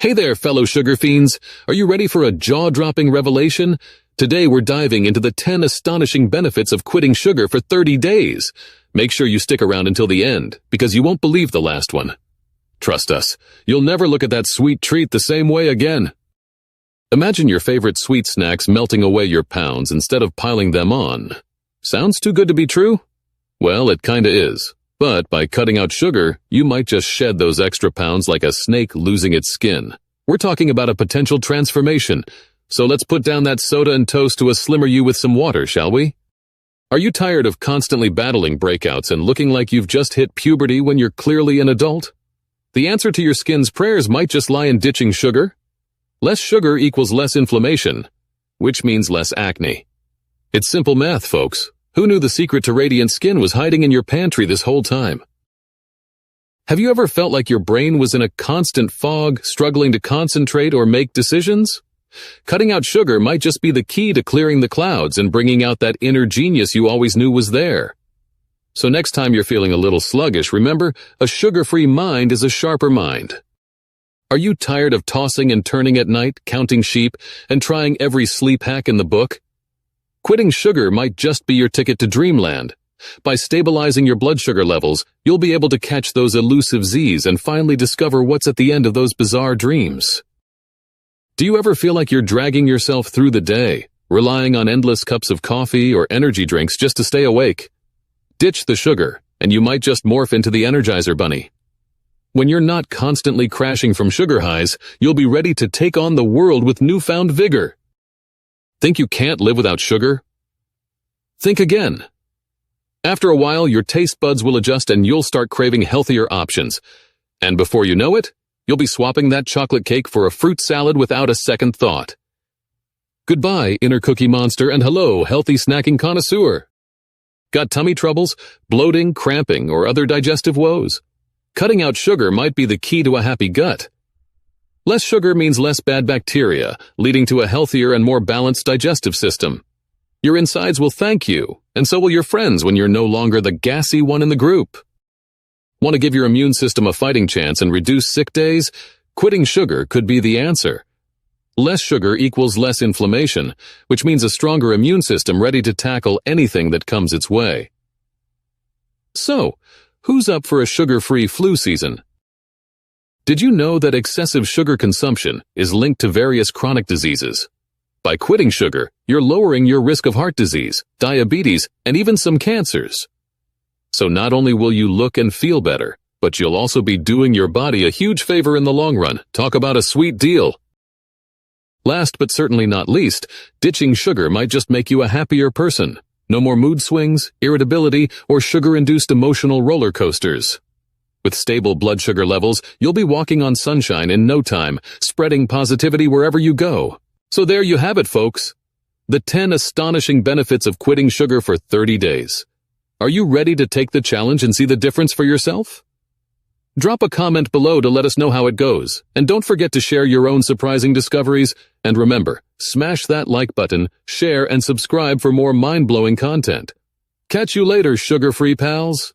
Hey there, fellow sugar fiends. Are you ready for a jaw-dropping revelation? Today we're diving into the 10 astonishing benefits of quitting sugar for 30 days. Make sure you stick around until the end, because you won't believe the last one. Trust us, you'll never look at that sweet treat the same way again. Imagine your favorite sweet snacks melting away your pounds instead of piling them on. Sounds too good to be true? Well, it kinda is. But by cutting out sugar, you might just shed those extra pounds like a snake losing its skin. We're talking about a potential transformation. So let's put down that soda and toast to a slimmer you with some water, shall we? Are you tired of constantly battling breakouts and looking like you've just hit puberty when you're clearly an adult? The answer to your skin's prayers might just lie in ditching sugar. Less sugar equals less inflammation, which means less acne. It's simple math, folks. Who knew the secret to radiant skin was hiding in your pantry this whole time? Have you ever felt like your brain was in a constant fog, struggling to concentrate or make decisions? Cutting out sugar might just be the key to clearing the clouds and bringing out that inner genius you always knew was there. So next time you're feeling a little sluggish, remember, a sugar-free mind is a sharper mind. Are you tired of tossing and turning at night, counting sheep, and trying every sleep hack in the book? Quitting sugar might just be your ticket to dreamland. By stabilizing your blood sugar levels, you'll be able to catch those elusive Z's and finally discover what's at the end of those bizarre dreams. Do you ever feel like you're dragging yourself through the day, relying on endless cups of coffee or energy drinks just to stay awake? Ditch the sugar, and you might just morph into the Energizer Bunny. When you're not constantly crashing from sugar highs, you'll be ready to take on the world with newfound vigor. Think you can't live without sugar? Think again. After a while, your taste buds will adjust and you'll start craving healthier options. And before you know it, you'll be swapping that chocolate cake for a fruit salad without a second thought. Goodbye, inner cookie monster, and hello, healthy snacking connoisseur. Got tummy troubles, bloating, cramping, or other digestive woes? Cutting out sugar might be the key to a happy gut. Less sugar means less bad bacteria, leading to a healthier and more balanced digestive system. Your insides will thank you, and so will your friends when you're no longer the gassy one in the group. Want to give your immune system a fighting chance and reduce sick days? Quitting sugar could be the answer. Less sugar equals less inflammation, which means a stronger immune system ready to tackle anything that comes its way. So, who's up for a sugar-free flu season? Did you know that excessive sugar consumption is linked to various chronic diseases? By quitting sugar, you're lowering your risk of heart disease, diabetes, and even some cancers. So not only will you look and feel better, but you'll also be doing your body a huge favor in the long run. Talk about a sweet deal. Last but certainly not least, ditching sugar might just make you a happier person. No more mood swings, irritability, or sugar-induced emotional roller coasters. With stable blood sugar levels, you'll be walking on sunshine in no time, spreading positivity wherever you go. So there you have it, folks. The 10 astonishing benefits of quitting sugar for 30 days. Are you ready to take the challenge and see the difference for yourself? Drop a comment below to let us know how it goes. And don't forget to share your own surprising discoveries. And remember, smash that like button, share, and subscribe for more mind-blowing content. Catch you later, sugar-free pals.